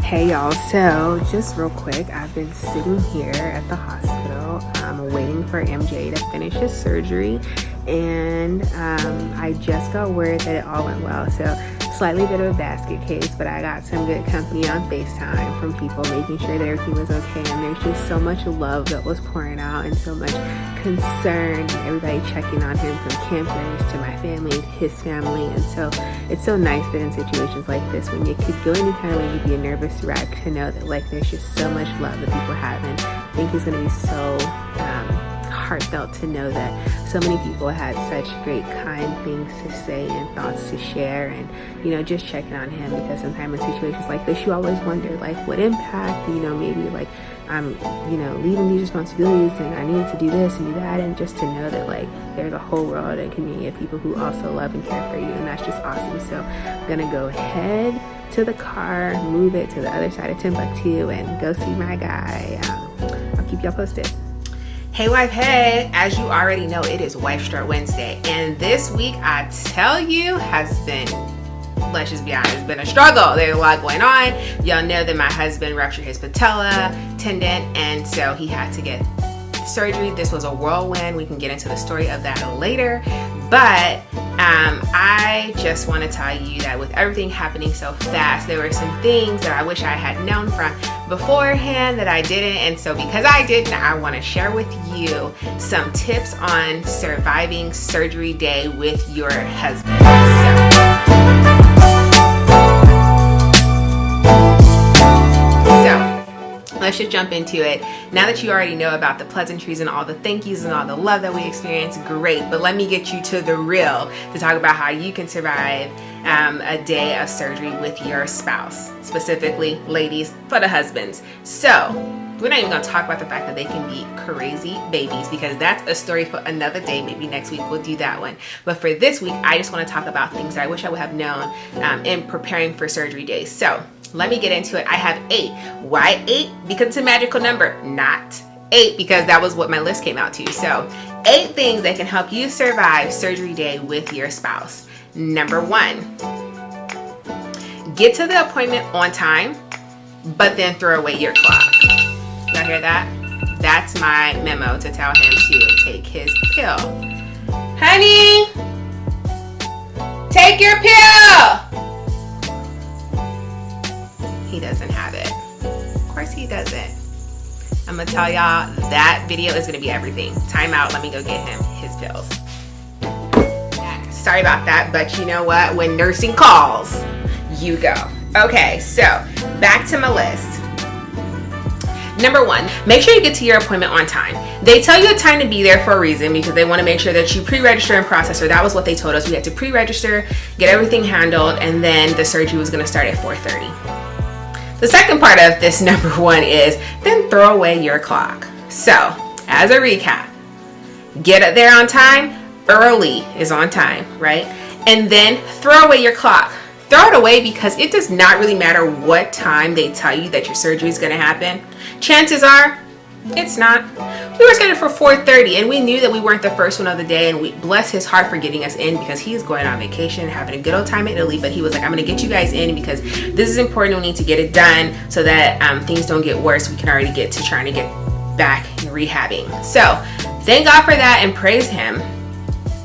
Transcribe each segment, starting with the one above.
Hey y'all, so just real quick, I've been sitting here at the hospital waiting for MJ to finish his surgery, and I just got word that it all went well. So slightly bit of a basket case, but I got some good company on FaceTime from people making sure that everything was okay, and there's just so much love that was pouring out and so much concern and everybody checking on him, from campers to my family, his family. And so it's so nice that in situations like this, when you could go any kind of way you'd be a nervous wreck, to know that like there's just so much love that people have. And I think it's going to be so heartfelt to know that so many people had such great kind things to say and thoughts to share, and just checking on him, because sometimes in situations like this you always wonder like what impact, maybe like I'm leaving these responsibilities and I need to do this and do that, and just to know that like there's a whole world and community of people who also love and care for you, and that's just awesome. So I'm gonna go ahead to the car, move it to the other side of Timbuktu, and go see my guy. I'll keep y'all posted. Hey wife, hey, as you already know, it is Wife Strut Wednesday, and this week I tell you has been, let's just be honest, it's been a struggle. There's a lot going on. Y'all know that my husband ruptured his patella tendon, and so he had to get surgery. This was a whirlwind. We can get into the story of that later, but I just want to tell you that with everything happening so fast, there were some things that I wish I had known from beforehand that I didn't, and so because I didn't, I want to share with you some tips on surviving surgery day with your husband. So let's just jump into it. Now that you already know about the pleasantries and all the thank yous and all the love that we experience, great. But let me get you to the real, to talk about how you can survive a day of surgery with your spouse. Specifically, ladies, for the husbands. So we're not even going to talk about the fact that they can be crazy babies, because that's a story for another day. Maybe next week we'll do that one. But for this week, I just want to talk about things that I wish I would have known in preparing for surgery days. So let me get into it. I have 8. Why 8? Because it's a magical number, not 8 because that was what my list came out to. So 8 things that can help you survive surgery day with your spouse. Number 1, get to the appointment on time, but then throw away your clock. Y'all hear that? That's my memo to tell him to take his pill. Honey, take your pill. He doesn't have it. Of course he doesn't. I'm gonna tell y'all that video is gonna be everything. Time out, let me go get him his pills. Sorry about that, but you know what? When nursing calls, you go. Okay, so back to my list. Number 1, make sure you get to your appointment on time. They tell you a time to be there for a reason, because they want to make sure that you pre-register and process, or that was what they told us. We had to pre-register, get everything handled, and then the surgery was gonna start at 4:30. The second part of this number 1 is then throw away your clock. So as a recap, get there on time. Early is on time, right? And then throw away your clock. Throw it away because it does not really matter what time they tell you that your surgery is going to happen. Chances are it's not. We were scheduled for 4:30, and we knew that we weren't the first one of the day, and we bless his heart for getting us in, because he's going on vacation, having a good old time in Italy. But he was like, I'm going to get you guys in because this is important. We need to get it done so that things don't get worse. We can already get to trying to get back and rehabbing. So thank God for that and praise him.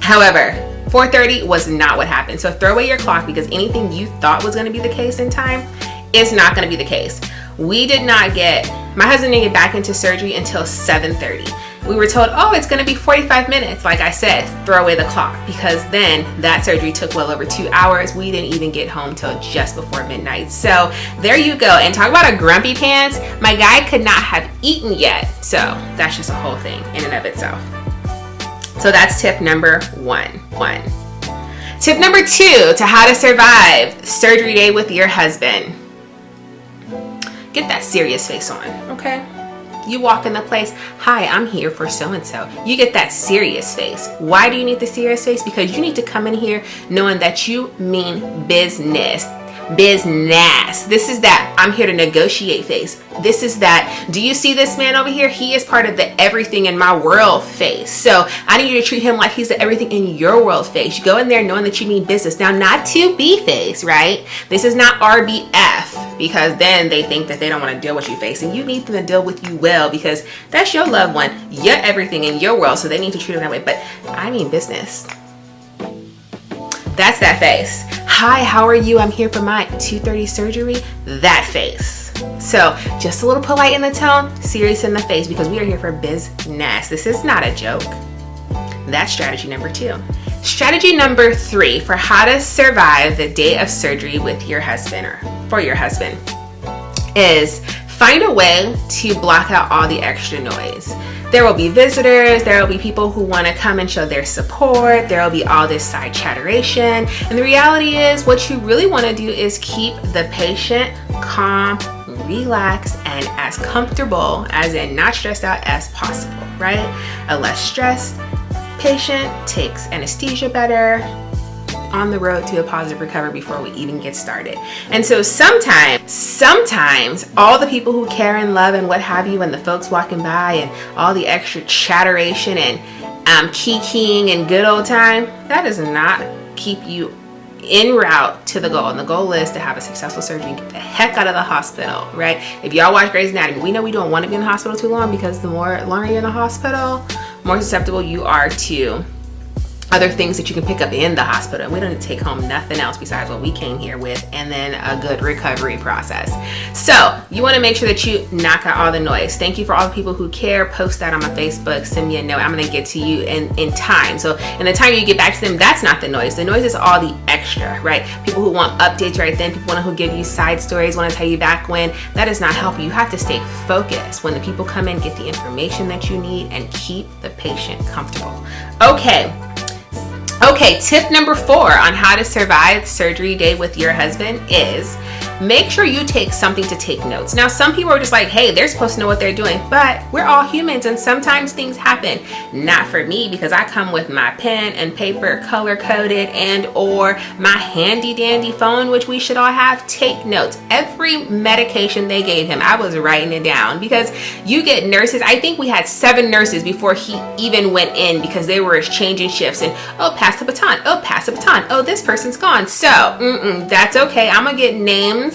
However, 4:30 was not what happened. So throw away your clock, because anything you thought was going to be the case in time is not going to be the case. My husband didn't get back into surgery until 7:30. We were told, oh, it's going to be 45 minutes. Like I said, throw away the clock, because then that surgery took well over 2 hours. We didn't even get home till just before midnight. So there you go. And talk about a grumpy pants. My guy could not have eaten yet. So that's just a whole thing in and of itself. So that's tip number 1. Tip number 2 to how to survive surgery day with your husband. Get that serious face on, okay? You walk in the place, hi, I'm here for so-and-so. You get that serious face. Why do you need the serious face? Because you need to come in here knowing that you mean business. business. This is that I'm here to negotiate face. This is that, do you see this man over here? He is part of the everything in my world face. So I need you to treat him like he's the everything in your world face. You go in there knowing that you mean business. Now, not to be face, right? This is not RBF, because then they think that they don't want to deal with you face, and you need them to deal with you well, because that's your loved one. You're everything in your world, so they need to treat them that way. But I mean business. That's that face. Hi, how are you? I'm here for my 2:30 surgery. That face. So just a little polite in the tone, serious in the face, because we are here for business. This is not a joke. That's strategy number 2. Strategy number 3 for how to survive the day of surgery with your husband or for your husband is find a way to block out all the extra noise. There will be visitors, there will be people who want to come and show their support, there will be all this side chatteration, and the reality is what you really want to do is keep the patient calm, relaxed, and as comfortable, as in not stressed out, as possible, right? A less stressed patient takes anesthesia better, on the road to a positive recovery before we even get started. And so sometimes all the people who care and love and what have you, and the folks walking by and all the extra chatteration and kikiing and good old time, that does not keep you en route to the goal. And the goal is to have a successful surgery and get the heck out of the hospital, right? If y'all watch Grey's Anatomy, we know we don't want to be in the hospital too long, because the longer you're in the hospital, more susceptible you are to other things that you can pick up in the hospital. And we don't take home nothing else besides what we came here with, and then a good recovery process. So you want to make sure that you knock out all the noise. Thank you for all the people who care. Post that on my Facebook, send me a note. I'm going to get to you in time. So in the time you get back to them, that's not the noise. The noise is all the extra, right? People who want updates right then, people who give you side stories, want to tell you back when. That does not help you. You have to stay focused. When the people come in, get the information that you need and keep the patient comfortable. Okay, tip number 4 on how to survive surgery day with your husband is make sure you take something to take notes. Now, some people are just like, hey, they're supposed to know what they're doing, but we're all humans and sometimes things happen. Not for me, because I come with my pen and paper, color coded, and or my handy dandy phone, which we should all have. Take notes. Every medication they gave him, I was writing it down, because you get nurses. I think we had 7 nurses before he even went in, because they were changing shifts and, oh, pass the baton. Oh, pass the baton. Oh, this person's gone. So that's okay. I'm gonna get names,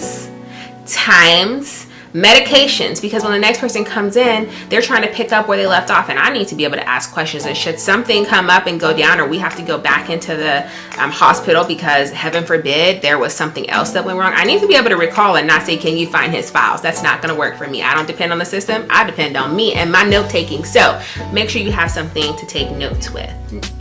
times, medications, because when the next person comes in, they're trying to pick up where they left off, and I need to be able to ask questions. And should something come up and go down, or we have to go back into the hospital because heaven forbid there was something else that went wrong, I need to be able to recall and not say, can you find his files? That's not going to work for me. I don't depend on the system. I depend on me and my note taking. So make sure you have something to take notes with.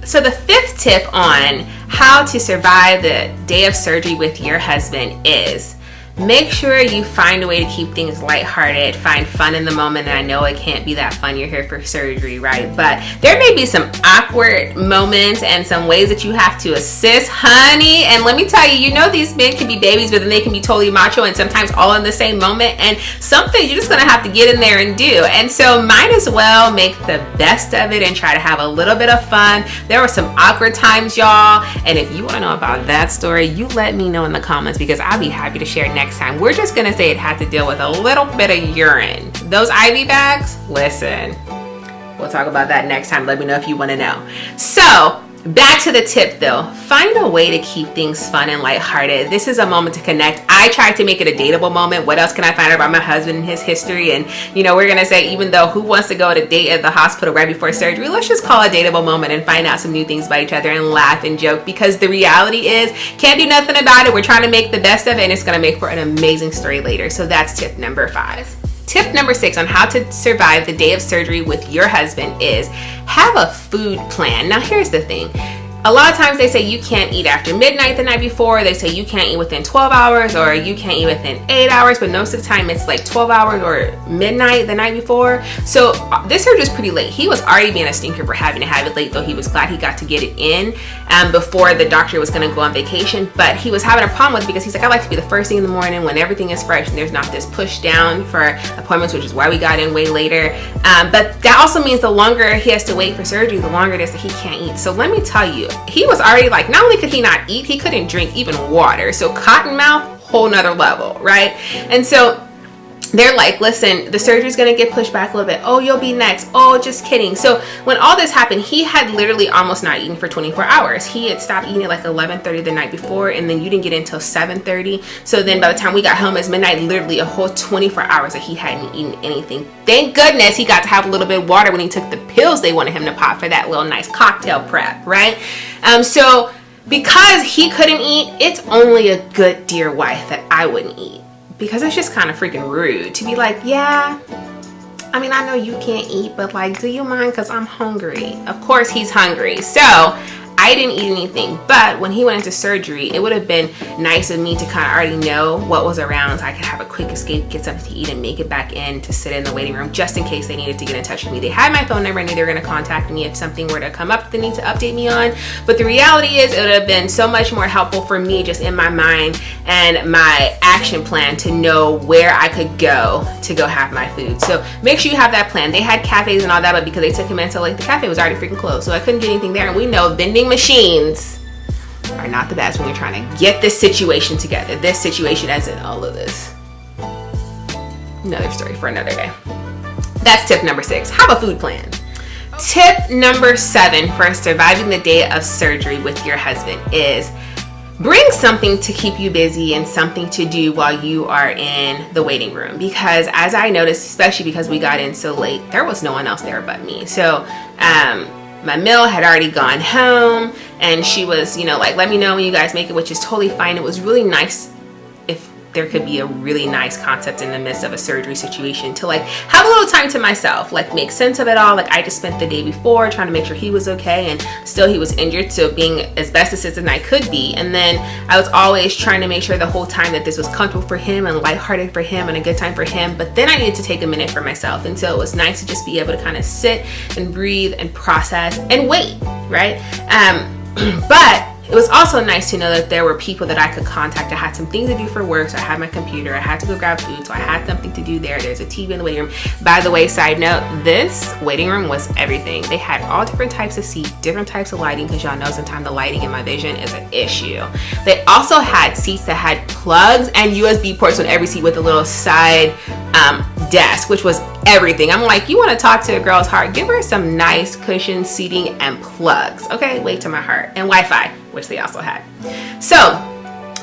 So the 5th tip on how to survive the day of surgery with your husband is make sure you find a way to keep things lighthearted, find fun in the moment. And I know it can't be that fun. You're here for surgery, right? But there may be some awkward moments and some ways that you have to assist, honey. And let me tell you, you know these men can be babies, but then they can be totally macho, and sometimes all in the same moment. And something you're just gonna have to get in there and do. And so might as well make the best of it and try to have a little bit of fun. There were some awkward times, y'all. And if you want to know about that story, you let me know in the comments, because I'll be happy to share next time. We're just gonna say it had to deal with a little bit of urine. Those IV bags, listen, we'll talk about that next time. Let me know if you want to know. So back to the tip though, find a way to keep things fun and lighthearted. This is a moment to connect. I tried to make it a dateable moment. What else can I find out about my husband and his history? And you know, we're gonna say, even though who wants to go to date at the hospital right before surgery, let's just call a dateable moment and find out some new things about each other and laugh and joke, because the reality is can't do nothing about it. We're trying to make the best of it, and it's gonna make for an amazing story later. So that's tip number 5. Tip number 6 on how to survive the day of surgery with your husband is have a food plan. Now, here's the thing. A lot of times they say you can't eat after midnight the night before. They say you can't eat within 12 hours or you can't eat within 8 hours, but most of the time it's like 12 hours or midnight the night before. So this surgery was pretty late. He was already being a stinker for having to have it late, though he was glad he got to get it in before the doctor was going to go on vacation. But he was having a problem with it because he's like, I like to be the first thing in the morning when everything is fresh and there's not this push down for appointments, which is why we got in way later. But that also means the longer he has to wait for surgery, the longer it is that he can't eat. So let me tell you, he was already like, not only could he not eat, he couldn't drink even water. So cotton mouth, whole nother level, right? And so they're like, listen, the surgery's gonna get pushed back a little bit. Oh, you'll be next. Oh, just kidding. So when all this happened, he had literally almost not eaten for 24 hours. He had stopped eating at like 11:30 the night before, and then you didn't get in until 7:30. So then by the time we got home, it's midnight, literally a whole 24 hours that he hadn't eaten anything. Thank goodness he got to have a little bit of water when he took the pills they wanted him to pop for that little nice cocktail prep, right? So because he couldn't eat, it's only a good dear wife that I wouldn't eat. Because it's just kind of freaking rude to be like, yeah, I mean, I know you can't eat, but like, do you mind? Because I'm hungry. Of course he's hungry. So I didn't eat anything, but when he went into surgery, it would have been nice of me to kind of already know what was around so I could have a quick escape, get something to eat, and make it back in to sit in the waiting room just in case they needed to get in touch with me. They had my phone number and they were going to contact me if something were to come up that they need to update me on. But the reality is, it would have been so much more helpful for me just in my mind and my action plan to know where I could go to go have my food. So make sure you have that plan. They had cafes and all that, but because they took him into like the cafe was already freaking closed, so I couldn't get anything there. And we know vending machines are not the best when you're trying to get this situation together. This situation as in all of this. Another story for another day. That's tip number 6. Have a food plan. Tip number 7 for surviving the day of surgery with your husband is bring something to keep you busy and something to do while you are in the waiting room. Because as I noticed, especially because we got in so late, there was no one else there but me. So my meal had already gone home, and she was, you know, like, let me know when you guys make it, which is totally fine. It was really nice if there could be a really nice concept in the midst of a surgery situation to like have a little time to myself, like make sense of it all. Like I just spent the day before trying to make sure he was okay, and still he was injured, so being as best as I could be. And then I was always trying to make sure the whole time that this was comfortable for him and lighthearted for him and a good time for him. But then I needed to take a minute for myself, and so it was nice to just be able to kind of sit and breathe and process and wait, right? But it was also nice to know that there were people that I could contact. I had some things to do for work, so I had my computer. I had to go grab food, so I had something to do there. There's a TV in the waiting room. By the way, side note, this waiting room was everything. They had all different types of seats, different types of lighting, because y'all know sometimes the lighting in my vision is an issue. They also had seats that had plugs and USB ports on every seat with a little side desk, which was everything. I'm like, you want to talk to a girl's heart, give her some nice cushion seating and plugs, okay? Wait to my heart. And Wi-Fi, which they also had. So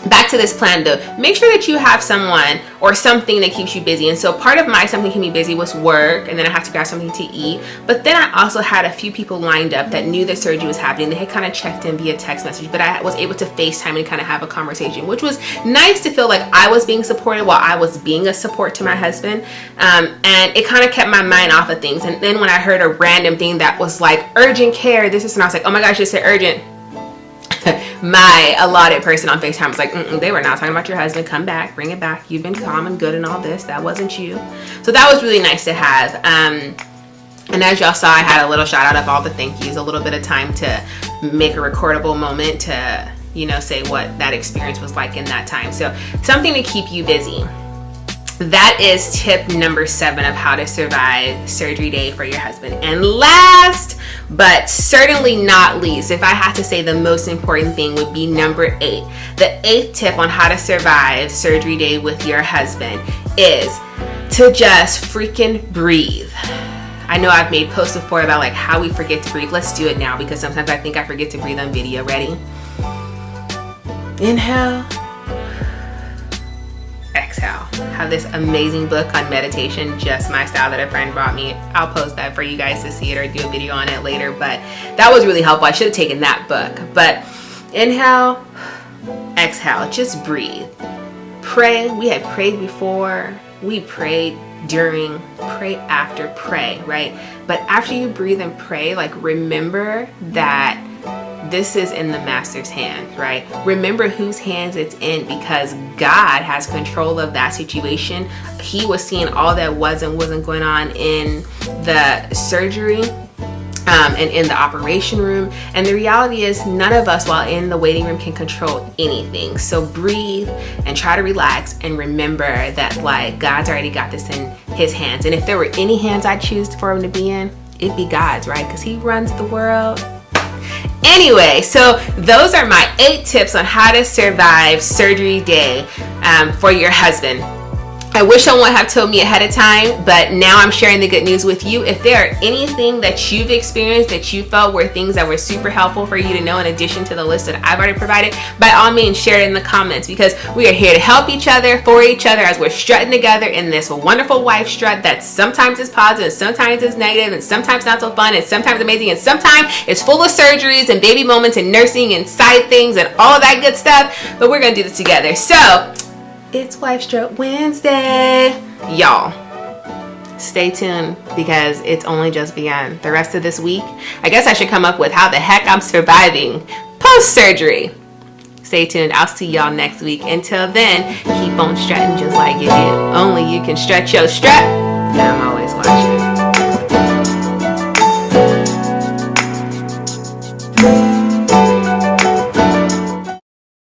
back to this plan though, make sure that you have someone or something that keeps you busy. And so part of my something keep me busy was work, and then I had to grab something to eat. But then I also had a few people lined up that knew that surgery was happening. They had kind of checked in via text message, but I was able to FaceTime and kind of have a conversation, which was nice to feel like I was being supported while I was being a support to my husband. And it kind of kept my mind off of things. And then when I heard a random thing that was like urgent care, this is, and I was like, oh my gosh, you said urgent. My allotted person on FaceTime was like, they were not talking about your husband. Come back, bring it back. You've been calm and good and all this. That wasn't you. So that was really nice to have. And as y'all saw, I had a little shout out of all the thank yous, a little bit of time to make a recordable moment to, you know, say what that experience was like in that time. So something to keep you busy. That is tip number 7 of how to survive surgery day for your husband. And last, but certainly not least, if I had to say the most important thing would be number 8. The 8th tip on how to survive surgery day with your husband is to just freaking breathe. I know I've made posts before about like how we forget to breathe. Let's do it now, because sometimes I think I forget to breathe on video. Ready? Inhale. Exhale. I have this amazing book on meditation, just my style, that a friend brought me. I'll post that for you guys to see it or do a video on it later, but that was really helpful. I should have taken that book. But inhale, exhale, just breathe. Pray. We had prayed before. We prayed during, pray after, pray, right? But after you breathe and pray, like remember that this is in the master's hands, right? Remember whose hands it's in, because God has control of that situation. He was seeing all that was and wasn't going on in the surgery and in the operation room. And the reality is none of us while in the waiting room can control anything. So breathe and try to relax and remember that like God's already got this in his hands. And if there were any hands I'd choose for him to be in, it'd be God's, right? Because he runs the world. Anyway, so those are my 8 tips on how to survive surgery day for your husband. I wish someone had told me ahead of time, but now I'm sharing the good news with you. If there are anything that you've experienced that you felt were things that were super helpful for you to know in addition to the list that I've already provided, by all means share it in the comments, because we are here to help each other, for each other, as we're strutting together in this wonderful wife strut that sometimes is positive, sometimes is negative, and sometimes not so fun, and sometimes amazing, and sometimes it's full of surgeries and baby moments and nursing and side things and all of that good stuff, but we're going to do this together. So, it's Wife Strut Wednesday. Y'all, stay tuned because it's only just begun. The rest of this week, I guess I should come up with how the heck I'm surviving post-surgery. Stay tuned. I'll see y'all next week. Until then, keep on strutting just like you do. Only you can strut your strut. I'm always watching.